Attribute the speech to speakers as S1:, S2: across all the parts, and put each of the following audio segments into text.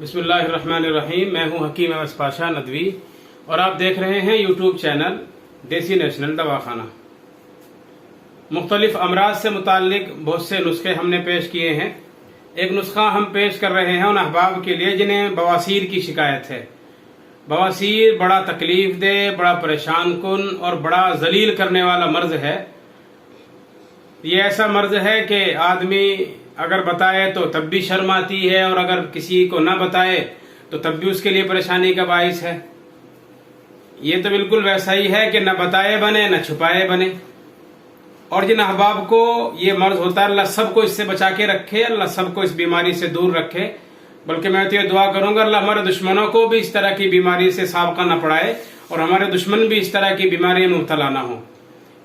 S1: बिस्मिल्लाहिर्रहमानिर्रहीम। मैं हूं हकीम अहमद पाशा नदवी और आप देख रहे हैं यूट्यूब चैनल देसी नेशनल दवाखाना। मुख्तलिफ अमराज से मुताल्लिक बहुत से नुस्खे हमने पेश किए हैं। एक नुस्खा हम पेश कर रहे हैं उन अहबाब के लिए जिन्हें बवासीर की शिकायत है। बवासीर बड़ा तकलीफ दे, बड़ा परेशान कुन और बड़ा जलील करने वाला मर्ज है। ये ऐसा मर्ज है कि आदमी अगर बताए तो तब भी शर्म आती है और अगर किसी को न बताए तो तब भी उसके लिए परेशानी का बाइस है। ये तो बिल्कुल वैसा ही है कि न बताए बने न छुपाए बने। और जिन अहबाब को ये मर्ज होता है, अल्लाह सबको इससे बचा के रखे, अल्लाह सबको इस बीमारी से दूर रखे। बल्कि मैं तो ये दुआ करूंगा अल्लाह हमारे दुश्मनों को भी इस तरह की बीमारी से साबका न पड़ाए और हमारे दुश्मन भी इस तरह की बीमारी में मुब्तला ना हो।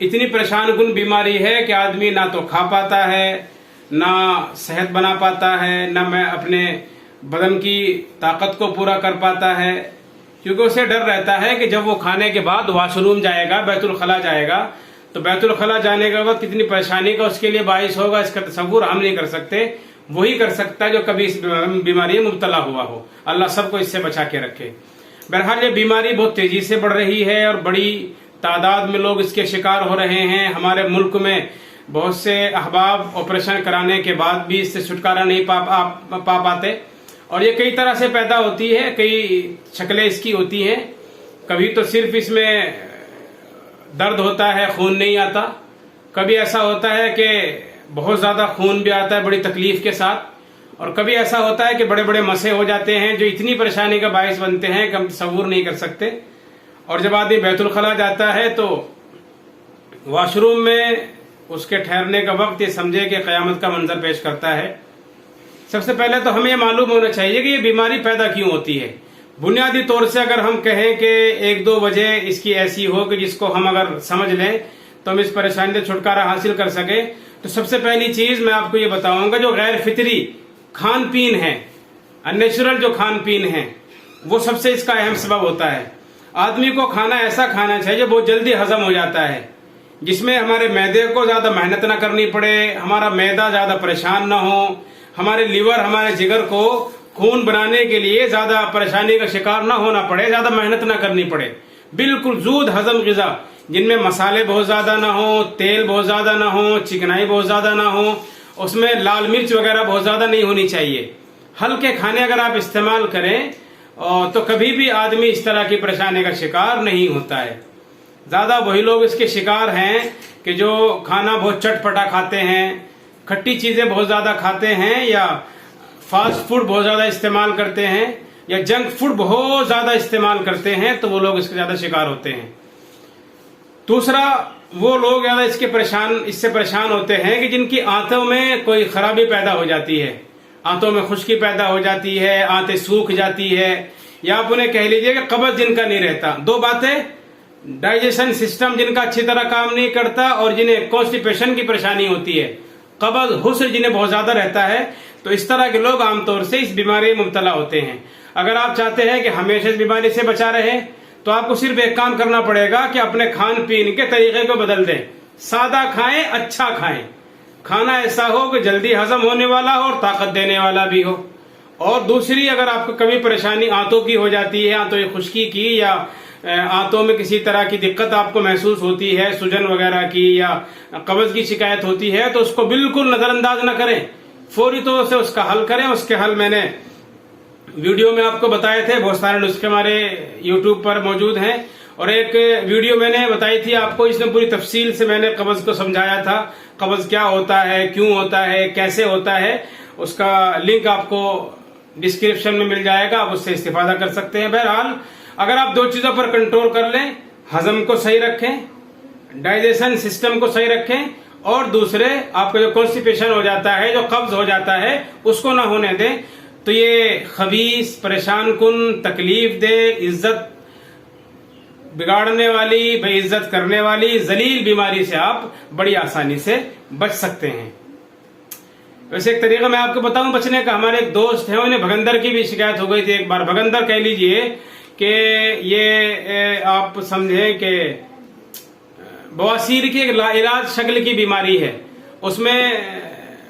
S1: इतनी परेशान कुन बीमारी है कि आदमी ना तो खा पाता है, ना सेहत बना पाता है, ना मैं अपने बदन की ताकत को पूरा कर पाता है, क्योंकि उसे डर रहता है कि जब वो खाने के बाद वॉशरूम जाएगा, बैतुल खला जाएगा, तो बैतुल खला जाने के वक्त कितनी परेशानी का उसके लिए बाइस होगा, इसका तसव्वुर हम नहीं कर सकते। वही कर सकता है जो कभी इस बीमारी में मुब्तला हुआ हो। अल्लाह सबको इससे बचा के रखे। बहरहाल ये बीमारी बहुत तेजी से बढ़ रही है और बड़ी तादाद में लोग इसके शिकार हो रहे हैं। हमारे मुल्क में बहुत से अहबाब ऑपरेशन कराने के बाद भी इससे छुटकारा नहीं पा पाते और ये कई तरह से पैदा होती है, कई शक्लें इसकी होती हैं। कभी तो सिर्फ इसमें दर्द होता है, खून नहीं आता। कभी ऐसा होता है कि बहुत ज्यादा खून भी आता है बड़ी तकलीफ के साथ, और कभी ऐसा होता है कि बड़े बड़े मसे हो जाते हैं जो इतनी परेशानी का बायस बनते हैं कि हम तसव्वुर नहीं कर सकते। और जब आदमी बैतुल खला जाता है तो वॉशरूम में उसके ठहरने का वक्त ये समझे कि कयामत का मंजर पेश करता है। सबसे पहले तो हमें मालूम होना चाहिए कि ये बीमारी पैदा क्यों होती है। बुनियादी तौर से अगर हम कहें कि एक दो वजह इसकी ऐसी हो कि जिसको हम अगर समझ लें तो हम इस परेशानी से छुटकारा हासिल कर सके, तो सबसे पहली चीज मैं आपको ये बताऊंगा, जो गैर फितरी खान पीन है, अननेचुरल जो खान पीन है, वो सबसे इसका अहम सबब होता है। आदमी को खाना ऐसा खाना चाहिए जो बहुत जल्दी हजम हो जाता है, जिसमें हमारे मैदे को ज्यादा मेहनत ना करनी पड़े, हमारा मैदा ज्यादा परेशान ना हो, हमारे लीवर हमारे जिगर को खून बनाने के लिए ज्यादा परेशानी का शिकार ना होना पड़े, ज्यादा मेहनत ना करनी पड़े। बिल्कुल जूद हजम ग़िज़ा जिनमें मसाले बहुत ज्यादा ना हो, तेल बहुत ज्यादा ना हो, चिकनाई बहुत ज्यादा ना हो, उसमें लाल मिर्च वगैरह बहुत ज्यादा नहीं होनी चाहिए। हल्के खाने अगर आप इस्तेमाल करें तो कभी भी आदमी इस तरह की परेशानी का शिकार नहीं होता है। ज्यादा वही लोग इसके शिकार हैं कि जो खाना बहुत चटपटा खाते हैं, खट्टी चीजें बहुत ज्यादा खाते हैं, या फास्ट फूड बहुत ज्यादा इस्तेमाल करते हैं, या जंक फूड बहुत ज्यादा इस्तेमाल करते हैं, तो वो लोग इसके ज्यादा शिकार होते हैं। दूसरा, वो लोग ज्यादा इससे परेशान होते हैं कि जिनकी आंतों में कोई खराबी पैदा हो जाती है, आंतों में खुश्की पैदा हो जाती है, आंतें सूख जाती है, या आप उन्हें कह लीजिए कि कब्ज जिनका नहीं रहता। दो बातें, डाइजेशन सिस्टम जिनका अच्छी तरह काम नहीं करता और जिन्हें कॉन्स्टिपेशन की परेशानी होती है, कब्ज हुस्र जिन्हें बहुत ज्यादा रहता है, तो इस तरह के लोग आमतौर से इस बीमारी में मुब्तला होते हैं। अगर आप चाहते हैं कि हमेशा इस बीमारी से बचा रहे तो आपको सिर्फ एक काम करना पड़ेगा कि अपने खान पीन के तरीके को बदल दें। सादा खाएं, अच्छा खाएं, खाना ऐसा हो कि जल्दी हजम होने वाला हो और ताकत देने वाला भी हो। और दूसरी, अगर आपको कभी परेशानी आंतों की हो जाती है, आंतों की खुश्की की, या आंतों में किसी तरह की दिक्कत आपको महसूस होती है, सूजन वगैरह की या कब्ज की शिकायत होती है, तो उसको बिल्कुल नजरअंदाज न करें, फौरी तौर से उसका हल करें। उसके हल मैंने वीडियो में आपको बताए थे, बहुत सारे नुस्खे हमारे यूट्यूब पर मौजूद हैं, और एक वीडियो मैंने बताई थी आपको, इसमें पूरी तफसील से मैंने कब्ज को समझाया था, कब्ज क्या होता है, क्यों होता है, कैसे होता है। उसका लिंक आपको डिस्क्रिप्शन में मिल जाएगा, आप उससे इस्तेफादा कर सकते हैं। बहरहाल अगर आप दो चीजों पर कंट्रोल कर लें, हजम को सही रखें, डाइजेशन सिस्टम को सही रखें, और दूसरे आपको जो कॉन्स्टिपेशन हो जाता है, जो कब्ज हो जाता है, उसको ना होने दें, तो ये खबीस, परेशान कुन, तकलीफ दे, इज्जत बिगाड़ने वाली, बेइज्जत करने वाली जलील बीमारी से आप बड़ी आसानी से बच सकते हैं। वैसे एक तरीका मैं आपको बताऊं बचने का। हमारे एक दोस्त हैं, उन्हें भगंदर की भी शिकायत हो गई थी एक बार। भगंदर कह लीजिए कि ये आप समझे कि बवासीर की एक लाइलाज शक्ल की बीमारी है। उसमें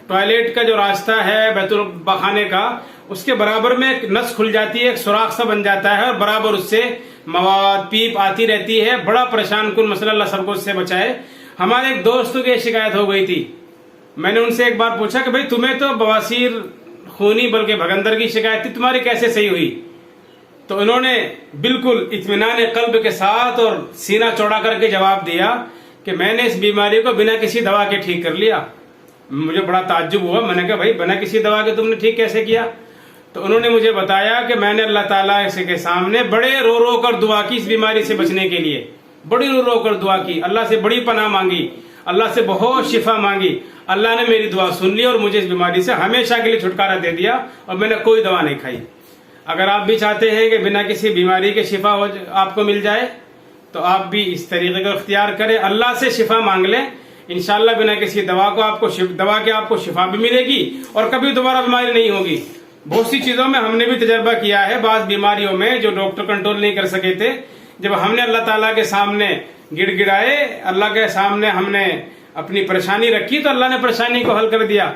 S1: टॉयलेट का जो रास्ता है बैतुल खाने का, اس کے برابر میں ایک نس کھل جاتی ہے, ایک سوراخ سا بن جاتا ہے اور برابر اس سے مواد پیپ آتی رہتی ہے. بڑا پریشان کن مسئلہ, اللہ سب کو اس سے بچائے. ہمارے ایک دوست کی شکایت ہو گئی تھی. میں نے ان سے ایک بار پوچھا کہ بھئی تمہیں تو بواسیر خونی بلکہ بھگندر کی شکایت تھی, تمہاری کیسے صحیح ہوئی؟ تو انہوں نے بالکل اطمینان قلب کے ساتھ اور سینہ چوڑا کر کے جواب دیا کہ میں نے اس بیماری کو بنا کسی دوا کے ٹھیک کر لیا. مجھے بڑا تعجب ہوا. میں نے کہا بھائی بنا کسی دوا کے تم نے ٹھیک کیسے کیا؟ تو انہوں نے مجھے بتایا کہ میں نے اللہ تعالیٰ کے سامنے بڑے رو رو کر دعا کی, اس بیماری سے بچنے کے لیے بڑی رو رو کر دعا کی, اللہ سے بڑی پناہ مانگی, اللہ سے بہت شفا مانگی. اللہ نے میری دعا سن لی اور مجھے اس بیماری سے ہمیشہ کے لیے چھٹکارا دے دیا اور میں نے کوئی دوا نہیں کھائی. اگر آپ بھی چاہتے ہیں کہ بنا کسی بیماری کے شفا آپ کو مل جائے تو آپ بھی اس طریقے کو اختیار کریں, اللہ سے شفا مانگ لیں. انشاءاللہ بنا کسی دوا کے آپ کو شفا بھی ملے گی اور کبھی دوبارہ بیماری نہیں ہوگی. بہت سی چیزوں میں ہم نے بھی تجربہ کیا ہے. بعض بیماریوں میں جو ڈاکٹر کنٹرول نہیں کر سکے تھے, جب ہم نے اللہ تعالیٰ کے سامنے گڑ گڑائے, اللہ کے سامنے ہم نے اپنی پریشانی رکھی تو اللہ نے پریشانی کو حل کر دیا.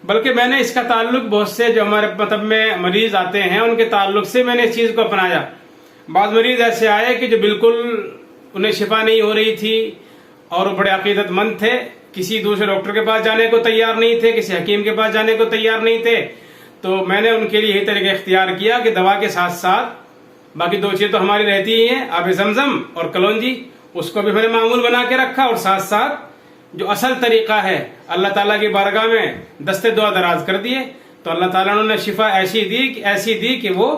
S1: بلکہ میں نے اس کا تعلق بہت سے جو ہمارے مطلب میں مریض آتے ہیں ان کے تعلق سے میں نے اس چیز کو اپنایا. بعض مریض ایسے آئے کہ جو بالکل انہیں شفا نہیں ہو رہی تھی اور وہ بڑے عقیدت مند تھے, کسی دوسرے ڈاکٹر کے پاس جانے کو تیار نہیں تھے, کسی حکیم کے پاس جانے کو تیار نہیں تھے. تو میں نے ان کے لیے یہی طریقہ اختیار کیا کہ دوا کے ساتھ ساتھ باقی دو چیزیں تو ہماری رہتی ہی ہیں, آب زمزم اور کلونجی, اس کو بھی میں نے معمول بنا کے رکھا. اور ساتھ ساتھ جو اصل طریقہ ہے اللہ تعالیٰ کی بارگاہ میں دستے دعا دراز کر دیے تو اللہ تعالیٰ نے شفا ایسی دی کہ وہ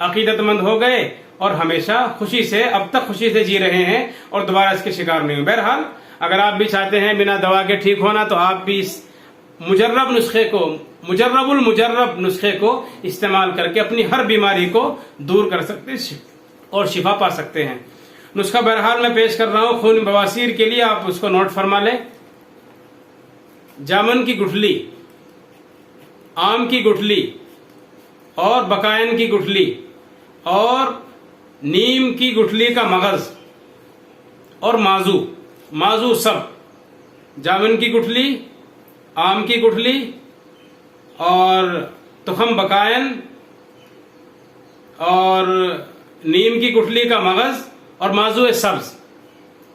S1: عقیدت مند ہو گئے اور ہمیشہ خوشی سے اب تک خوشی سے جی رہے ہیں اور دوبارہ اس کے شکار نہیں ہوئے. بہرحال اگر آپ بھی چاہتے ہیں بنا دوا کے ٹھیک ہونا تو آپ بھی اس مجرب نسخے کو استعمال کر کے اپنی ہر بیماری کو دور کر سکتے اور شفا پا سکتے ہیں. نسخہ بہرحال میں پیش کر رہا ہوں خون بواسیر کے لیے, آپ اس کو نوٹ فرما لیں. جامن کی گٹھلی, آم کی گٹھلی اور بقائن کی گٹھلی اور نیم کی گٹھلی کا مغز اور مازو سب, جامن کی گٹھلی, آم کی گٹھلی اور تخم بقائن اور نیم کی گٹھلی کا مغز اور مازو سبز,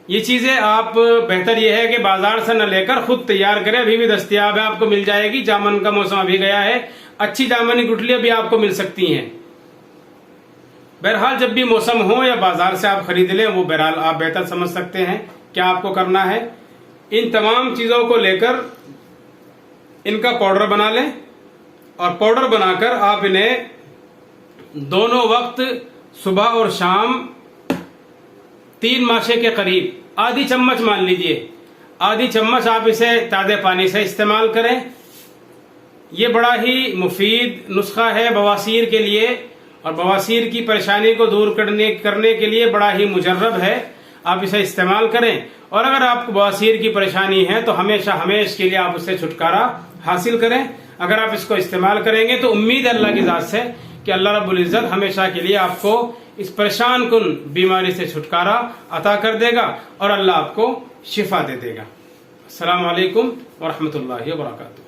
S1: یہ چیزیں آپ بہتر یہ ہے کہ بازار سے نہ لے کر خود تیار کریں. ابھی بھی دستیاب ہے, آپ کو مل جائے گی. جامن کا موسم ابھی گیا ہے, اچھی جامن کی گٹھلی ابھی آپ کو مل سکتی ہیں. بہرحال جب بھی موسم ہو یا بازار سے آپ خرید لیں, وہ بہرحال آپ بہتر سمجھ سکتے ہیں کیا آپ کو کرنا ہے. ان تمام چیزوں کو لے کر ان کا پاؤڈر بنا لیں اور پاؤڈر بنا کر آپ انہیں دونوں وقت صبح اور شام 3 ماشے کے قریب آدھی چمچ مان لیجئے, آدھی چمچ آپ اسے تازہ پانی سے استعمال کریں. یہ بڑا ہی مفید نسخہ ہے بواسیر کے لیے اور بواسیر کی پریشانی کو دور کرنے کے لیے بڑا ہی مجرب ہے. آپ اسے استعمال کریں اور اگر آپ کو بواسیر کی پریشانی ہے تو ہمیشہ کے لیے آپ اس سے چھٹکارا حاصل کریں. اگر آپ اس کو استعمال کریں گے تو امید ہے اللہ کی ذات سے کہ اللہ رب العزت ہمیشہ کے لیے آپ کو اس پریشان کن بیماری سے چھٹکارا عطا کر دے گا اور اللہ آپ کو شفا دے دے گا. السلام علیکم ورحمۃ اللہ وبرکاتہ.